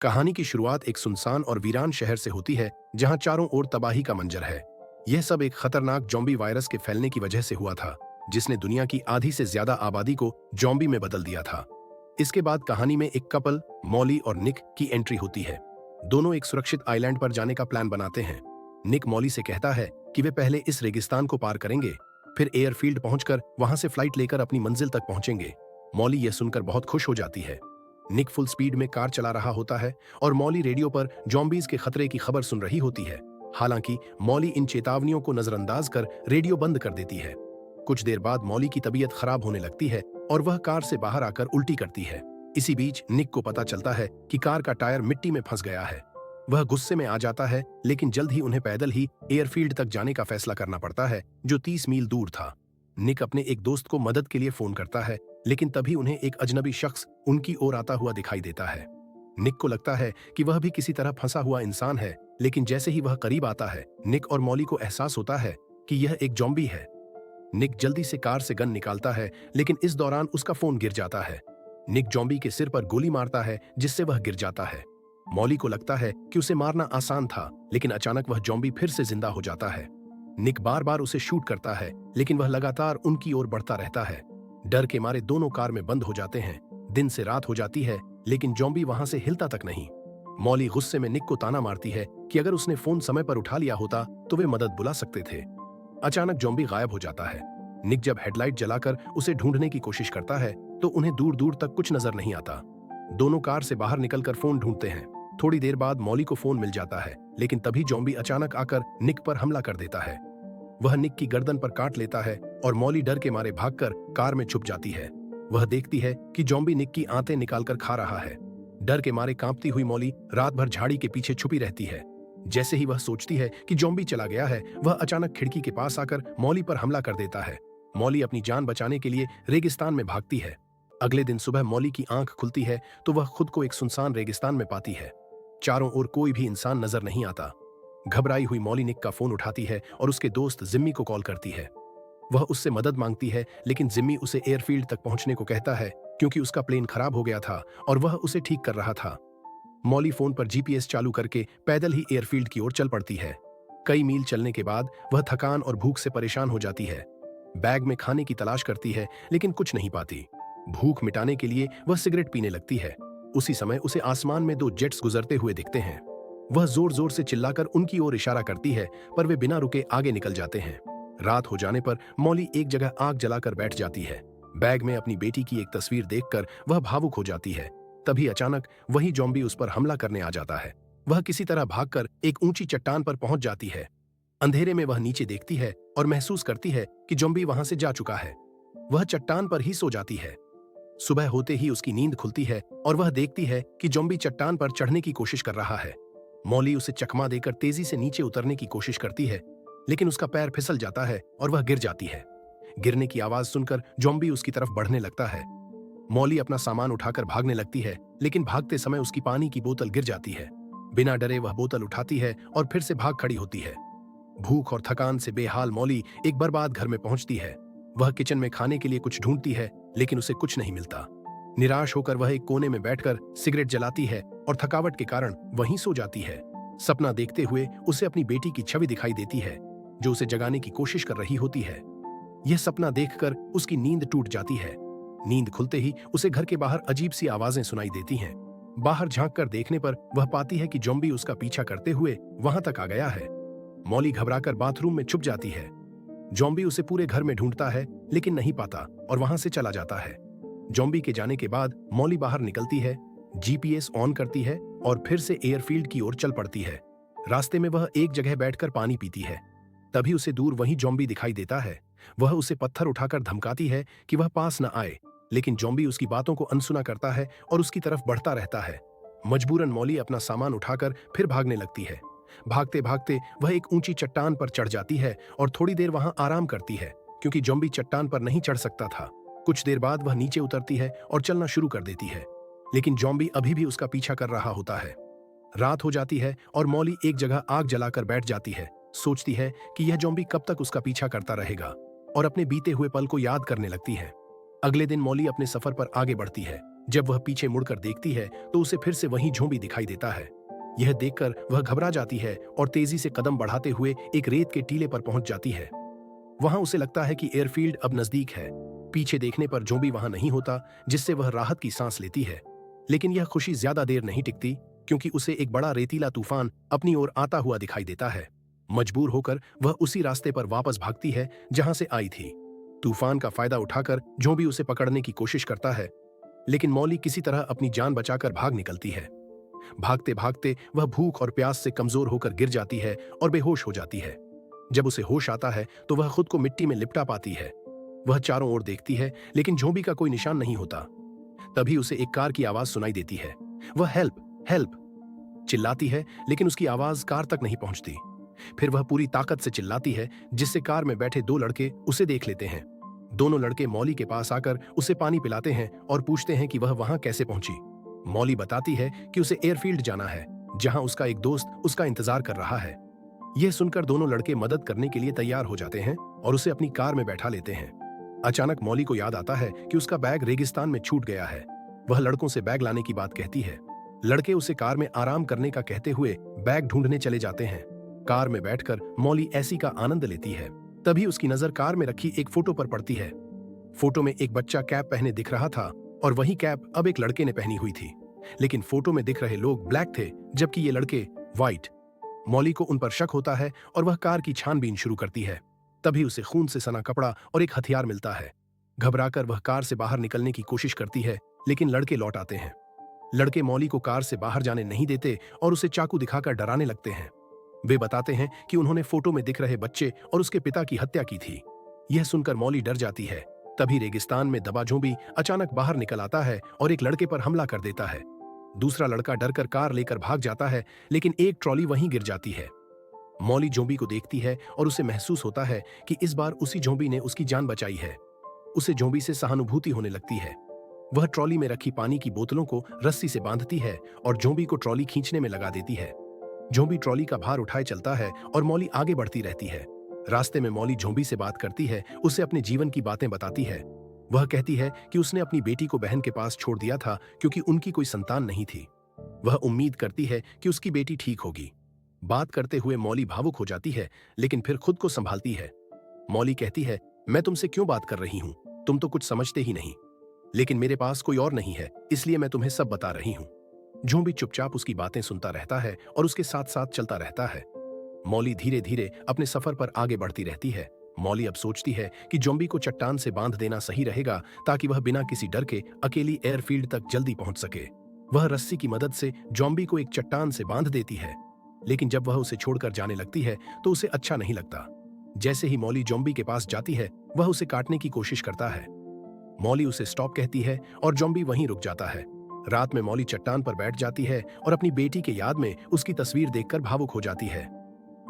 कहानी की शुरुआत एक सुनसान और वीरान शहर से होती है जहां चारों ओर तबाही का मंजर है। यह सब एक खतरनाक जॉम्बी वायरस के फैलने की वजह से हुआ था, जिसने दुनिया की आधी से ज्यादा आबादी को जॉम्बी में बदल दिया था। इसके बाद कहानी में एक कपल, मॉली और निक की एंट्री होती है। दोनों एक सुरक्षित आइलैंड पर जाने का प्लान बनाते हैं। निक मॉली से कहता है कि वे पहले इस रेगिस्तान को पार करेंगे, फिर एयरफील्ड पहुंचकर वहां से फ्लाइट लेकर अपनी मंजिल तक पहुंचेंगे। मॉली यह सुनकर बहुत खुश हो जाती है। निक फुल स्पीड में कार चला रहा होता है और मॉली रेडियो पर जॉम्बीज के खतरे की खबर सुन रही होती है। हालांकि मॉली इन चेतावनियों को नजरअंदाज कर रेडियो बंद कर देती है। कुछ देर बाद मॉली की तबीयत खराब होने लगती है और वह कार से बाहर आकर उल्टी करती है। इसी बीच निक को पता चलता है कि कार का टायर मिट्टी में फंस गया है। वह गुस्से में आ जाता है, लेकिन जल्द ही उन्हें पैदल ही एयरफील्ड तक जाने का फैसला करना पड़ता है, जो 30 मील दूर था। निक अपने एक दोस्त को मदद के लिए फोन करता है, लेकिन तभी उन्हें एक अजनबी शख्स उनकी ओर आता हुआ दिखाई देता है। निक को लगता है कि वह भी किसी तरह फंसा हुआ इंसान है, लेकिन जैसे ही वह करीब आता है, निक और मॉली को एहसास होता है कि यह एक जॉम्बी है। निक जल्दी से कार से गन निकालता है, लेकिन इस दौरान उसका फोन गिर जाता है। निक जॉम्बी के सिर पर गोली मारता है, जिससे वह गिर जाता है। मॉली को लगता है कि उसे मारना आसान था, लेकिन अचानक वह जॉम्बी फिर से जिंदा हो जाता है। निक बार बार उसे शूट करता है, लेकिन वह लगातार उनकी ओर बढ़ता रहता है। डर के मारे दोनों कार में बंद हो जाते हैं। दिन से रात हो जाती है, लेकिन जॉम्बी वहां से हिलता तक नहीं। मॉली गुस्से में निक को ताना मारती है कि अगर उसने फोन समय पर उठा लिया होता तो वे मदद बुला सकते थे। अचानक जॉम्बी गायब हो जाता है। निक जब हेडलाइट जलाकर उसे ढूंढने की कोशिश करता है तो उन्हें दूर दूर तक कुछ नजर नहीं आता। दोनों कार से बाहर निकलकर फोन ढूंढते हैं। थोड़ी देर बाद मॉली को फोन मिल जाता है, लेकिन तभी जॉम्बी अचानक आकर निक पर हमला कर देता है। वह निक की गर्दन पर काट लेता है और मॉली डर के मारे भागकर कार में छुप जाती है। वह देखती है कि जॉम्बी निक की आंतें निकालकर खा रहा है। डर के मारे कांपती हुई मॉली रात भर झाड़ी के पीछे छुपी रहती है। जैसे ही वह सोचती है कि जॉम्बी चला गया है, वह अचानक खिड़की के पास आकर मॉली पर हमला कर देता है। मॉली अपनी जान बचाने के लिए रेगिस्तान में भागती है। अगले दिन सुबह मॉली की आंख खुलती है तो वह खुद को एक सुनसान रेगिस्तान में पाती है। चारों ओर कोई भी इंसान नजर नहीं आता। घबराई हुई मॉली निक का फोन उठाती है और उसके दोस्त जिम्मी को कॉल करती है। वह उससे मदद मांगती है, लेकिन जिम्मी उसे एयरफील्ड तक पहुंचने को कहता है, क्योंकि उसका प्लेन खराब हो गया था और वह उसे ठीक कर रहा था। मॉली फोन पर जीपीएस चालू करके पैदल ही एयरफील्ड की ओर चल पड़ती है। कई मील चलने के बाद वह थकान और भूख से परेशान हो जाती है। बैग में खाने की तलाश करती है, लेकिन कुछ नहीं पाती। भूख मिटाने के लिए वह सिगरेट पीने लगती है। उसी समय उसे आसमान में दो जेट्स गुजरते हुए दिखते हैं। वह जोर जोर से चिल्लाकर उनकी ओर इशारा करती है, पर वे बिना रुके आगे निकल जाते हैं। रात हो जाने पर मॉली एक जगह आग जलाकर बैठ जाती है। बैग में अपनी बेटी की एक तस्वीर देखकर वह भावुक हो जाती है। तभी अचानक वही जॉम्बी उस पर हमला करने आ जाता है। वह किसी तरह भागकर एक ऊंची चट्टान पर पहुंच जाती है। अंधेरे में वह नीचे देखती है और महसूस करती है कि जॉम्बी वहां से जा चुका है। वह चट्टान पर ही सो जाती है। सुबह होते ही उसकी नींद खुलती है और वह देखती है कि जॉम्बी चट्टान पर चढ़ने की कोशिश कर रहा है। मॉली उसे चकमा देकर तेजी से नीचे उतरने की कोशिश करती है, लेकिन उसका पैर फिसल जाता है और वह गिर जाती है। गिरने की आवाज सुनकर जॉम्बी उसकी तरफ बढ़ने लगता है। मॉली अपना सामान उठाकर भागने लगती है, लेकिन भागते समय उसकी पानी की बोतल गिर जाती है। बिना डरे वह बोतल उठाती है और फिर से भाग खड़ी होती है। भूख और थकान से बेहाल मॉली एक बर्बाद घर में पहुंचती है। वह किचन में खाने के लिए कुछ ढूंढती है, लेकिन उसे कुछ नहीं मिलता। निराश होकर वह एक कोने में बैठकर सिगरेट जलाती है और थकावट के कारण वहीं सो जाती है। सपना देखते हुए उसे अपनी बेटी की छवि दिखाई देती है, जो उसे जगाने की कोशिश कर रही होती है। यह सपना देखकर उसकी नींद टूट जाती है। नींद खुलते ही उसे घर के बाहर अजीब सी आवाजें सुनाई देती हैं। बाहर झांककर देखने पर वह पाती है कि जॉम्बी उसका पीछा करते हुए वहां तक आ गया है। मॉली घबराकर बाथरूम में छुप जाती है। जॉम्बी उसे पूरे घर में ढूंढता है, लेकिन नहीं पाता और वहां से चला जाता है। जॉम्बी के जाने के बाद मॉली बाहर निकलती है, जीपीएस ऑन करती है और फिर से एयरफील्ड की ओर चल पड़ती है। रास्ते में वह एक जगह बैठकर पानी पीती है। तभी उसे दूर वहीं जॉम्बी दिखाई देता है। वह उसे पत्थर उठाकर धमकाती है कि वह पास न आए, लेकिन जॉम्बी उसकी बातों को अनसुना करता है और उसकी तरफ बढ़ता रहता है। मजबूरन मॉली अपना सामान उठाकर फिर भागने लगती है। भागते भागते वह एक ऊंची चट्टान पर चढ़ जाती है और थोड़ी देर वहां आराम करती है, क्योंकि जॉम्बी चट्टान पर नहीं चढ़ सकता था। कुछ देर बाद वह नीचे उतरती है और चलना शुरू कर देती है, लेकिन जॉम्बी अभी भी उसका पीछा कर रहा होता है। रात हो जाती है और मॉली एक जगह आग जलाकर बैठ जाती है। सोचती है कि यह जॉम्बी कब तक उसका पीछा करता रहेगा, और अपने बीते हुए पल को याद करने लगती है। अगले दिन मॉली अपने सफर पर आगे बढ़ती है। जब वह पीछे मुड़कर देखती है तो उसे फिर से वही झोंबी दिखाई देता है। यह देखकर वह घबरा जाती है और तेजी से कदम बढ़ाते हुए एक रेत के टीले पर पहुंच जाती है। वहां उसे लगता है कि एयरफील्ड अब नजदीक है। पीछे देखने पर जोंबी वहां नहीं होता, जिससे वह राहत की सांस लेती है। लेकिन यह खुशी ज्यादा देर नहीं टिकती, क्योंकि उसे एक बड़ा रेतीला तूफान अपनी ओर आता हुआ दिखाई देता है। मजबूर होकर वह उसी रास्ते पर वापस भागती है जहां से आई थी। तूफान का फायदा उठाकर जोंबी उसे पकड़ने की कोशिश करता है, लेकिन मौली किसी तरह अपनी जान बचाकर भाग निकलती है। भागते भागते वह भूख और प्यास से कमजोर होकर गिर जाती है और बेहोश हो जाती है। जब उसे होश आता है तो वह खुद को मिट्टी में लिपटा पाती है। वह चारों ओर देखती है, लेकिन झोंबी का कोई निशान नहीं होता। तभी उसे एक कार की आवाज सुनाई देती है। वह हेल्प हेल्प चिल्लाती है, लेकिन उसकी आवाज कार तक नहीं पहुंचती। फिर वह पूरी ताकत से चिल्लाती है, जिससे कार में बैठे दो लड़के उसे देख लेते हैं। दोनों लड़के मौली के पास आकर उसे पानी पिलाते हैं और पूछते हैं कि वह वहां कैसे पहुंची। मौली बताती है कि उसे एयरफील्ड जाना है, जहां उसका एक दोस्त उसका इंतजार कर रहा है। यह सुनकर दोनों लड़के मदद करने के लिए तैयार हो जाते हैं और उसे अपनी कार में बैठा लेते हैं। अचानक मौली को याद आता है कि उसका बैग रेगिस्तान में छूट गया है। वह लड़कों से बैग लाने की बात कहती है। लड़के उसे कार में आराम करने का कहते हुए बैग ढूंढने चले जाते हैं। कार में बैठकर मौली ऐसी का आनंद लेती है। तभी उसकी नजर कार में रखी एक फोटो पर पड़ती है। फोटो में एक बच्चा कैप पहने दिख रहा था और वही कैप अब एक लड़के ने पहनी हुई थी। लेकिन फोटो में दिख रहे लोग ब्लैक थे, जबकि ये लड़के व्हाइट। मौली को उन पर शक होता है और वह कार की छानबीन शुरू करती है। तभी उसे खून से सना कपड़ा और एक हथियार मिलता है। घबराकर वह कार से बाहर निकलने की कोशिश करती है, लेकिन लड़के लौट आते हैं। लड़के मौली को कार से बाहर जाने नहीं देते और उसे चाकू दिखाकर डराने लगते हैं। वे बताते हैं कि उन्होंने फोटो में दिख रहे बच्चे और उसके पिता की हत्या की थी। यह सुनकर मौली डर जाती है। तभी रेगिस्तान में दबा जोंबी अचानक बाहर निकल आता है और एक लड़के पर हमला कर देता है। दूसरा लड़का डरकर कार लेकर भाग जाता है, लेकिन एक ट्रॉली वहीं गिर जाती है। मौली जोंबी को देखती है और उसे महसूस होता है कि इस बार उसी जोंबी ने उसकी जान बचाई है। उसे जोंबी से सहानुभूति होने लगती है। वह ट्रॉली में रखी पानी की बोतलों को रस्सी से बांधती है और जोंबी को ट्रॉली खींचने में लगा देती है। जोंबी ट्रॉली का भार उठाए चलता है और मौली आगे बढ़ती रहती है। रास्ते में मौली जोंबी से बात करती है, उसे अपने जीवन की बातें बताती है। वह कहती है कि उसने अपनी बेटी को बहन के पास छोड़ दिया था, क्योंकि उनकी कोई संतान नहीं थी। वह उम्मीद करती है कि उसकी बेटी ठीक होगी। बात करते हुए मौली भावुक हो जाती है, लेकिन फिर खुद को संभालती है। मौली कहती है, मैं तुमसे क्यों बात कर रही हूं? तुम तो कुछ समझते ही नहीं। लेकिन मेरे पास कोई और नहीं है, इसलिए मैं तुम्हें सब बता रही हूं। जोंबी चुपचाप उसकी बातें सुनता रहता है और उसके साथ साथ चलता रहता है। मौली धीरे धीरे अपने सफर पर आगे बढ़ती रहती है। मौली अब सोचती है कि जोंबी को चट्टान से बांध देना सही रहेगा, ताकि वह बिना किसी डर के अकेली एयरफील्ड तक जल्दी पहुंच सके। वह रस्सी की मदद से जोंबी को एक चट्टान से बांध देती है, लेकिन जब वह उसे छोड़कर जाने लगती है तो उसे अच्छा नहीं लगता। जैसे ही मौली जोंबी के पास जाती है, वह उसे काटने की कोशिश करता है। मौली उसे स्टॉप कहती है और जोंबी वहीं रुक जाता है। रात में मौली चट्टान पर बैठ जाती है और अपनी बेटी के याद में उसकी तस्वीर देखकर भावुक हो जाती है।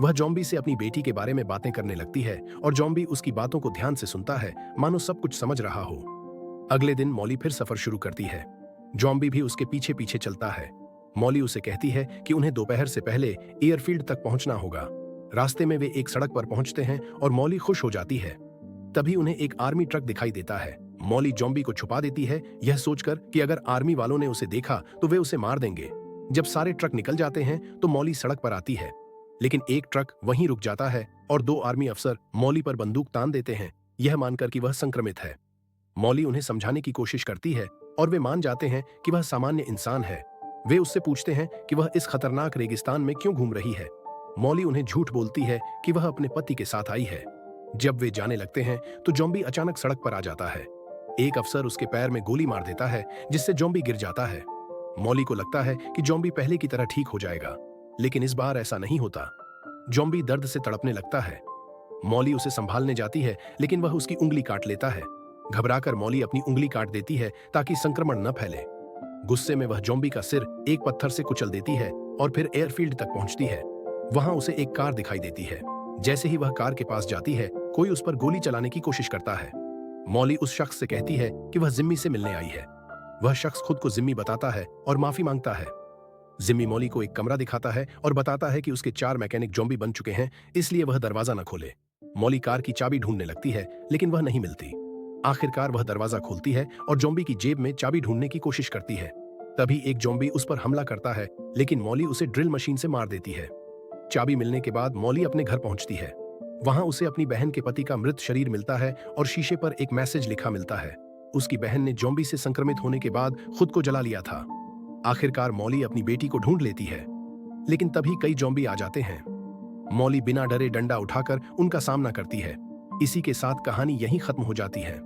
वह जोंबी से अपनी बेटी के बारे में बातें करने लगती है और जोंबी उसकी बातों को ध्यान से सुनता है, मानो सब कुछ समझ रहा हो। अगले दिन मौली फिर सफर शुरू करती है। जोंबी भी उसके पीछे पीछे चलता है। मौली उसे कहती है कि उन्हें दोपहर से पहले एयरफील्ड तक पहुंचना होगा। रास्ते में वे एक सड़क पर पहुंचते हैं और मौली खुश हो जाती है। तभी उन्हें एक आर्मी ट्रक दिखाई देता है। मौली जोंबी को छुपा देती है, यह सोचकर कि अगर आर्मी वालों ने उसे देखा तो वे उसे मार देंगे। जब सारे ट्रक निकल जाते हैं तो मौली सड़क पर आती है, लेकिन एक ट्रक वहीं रुक जाता है और दो आर्मी अफसर मौली पर बंदूक तान देते हैं, यह मानकर कि वह संक्रमित है। मौली उन्हें समझाने की कोशिश करती है और वे मान जाते हैं कि वह सामान्य इंसान है। वे उससे पूछते हैं कि वह इस खतरनाक रेगिस्तान में क्यों घूम रही है। मौली उन्हें झूठ बोलती है कि वह अपने पति के साथ आई है। जब वे जाने लगते हैं तो जोंबी अचानक सड़क पर आ जाता है। एक अफसर उसके पैर में गोली मार देता है, जिससे जोंबी गिर जाता है। मौली को लगता है कि जोंबी पहले की तरह ठीक हो जाएगा, लेकिन इस बार ऐसा नहीं होता। जोंबी दर्द से तड़पने लगता है। मौली उसे संभालने जाती है, लेकिन वह उसकी उंगली काट लेता है। घबराकर मौली अपनी उंगली काट देती है ताकि संक्रमण न फैले। गुस्से में वह जोंबी का सिर एक पत्थर से कुचल देती है और फिर एयरफील्ड तक पहुंचती है। वहां उसे एक कार दिखाई देती है। जैसे ही वह कार के पास जाती है, कोई उस पर गोली चलाने की कोशिश करता है। मौली उस शख्स से कहती है कि वह जिम्मी से मिलने आई है। वह शख्स खुद को जिम्मी बताता है और माफी मांगता है। जिम्मी मौली को एक कमरा दिखाता है और बताता है कि उसके 4 मैकेनिक जोंबी बन चुके हैं, इसलिए वह दरवाजा न खोले। मौली कार की चाबी ढूंढने लगती है, लेकिन वह नहीं मिलती। आखिरकार वह दरवाजा खोलती है और जॉम्बी की जेब में चाबी ढूंढने की कोशिश करती है। तभी एक जॉम्बी उस पर हमला करता है, लेकिन मॉली उसे ड्रिल मशीन से मार देती है। चाबी मिलने के बाद मॉली अपने घर पहुंचती है। वहां उसे अपनी बहन के पति का मृत शरीर मिलता है और शीशे पर एक मैसेज लिखा मिलता है। उसकी बहन ने जॉम्बी से संक्रमित होने के बाद खुद को जला लिया था। आखिरकार मॉली अपनी बेटी को ढूंढ लेती है, लेकिन तभी कई जॉम्बी आ जाते हैं। मॉली बिना डरे डंडा उठाकर उनका सामना करती है। इसी के साथ कहानी यहीं खत्म हो जाती है।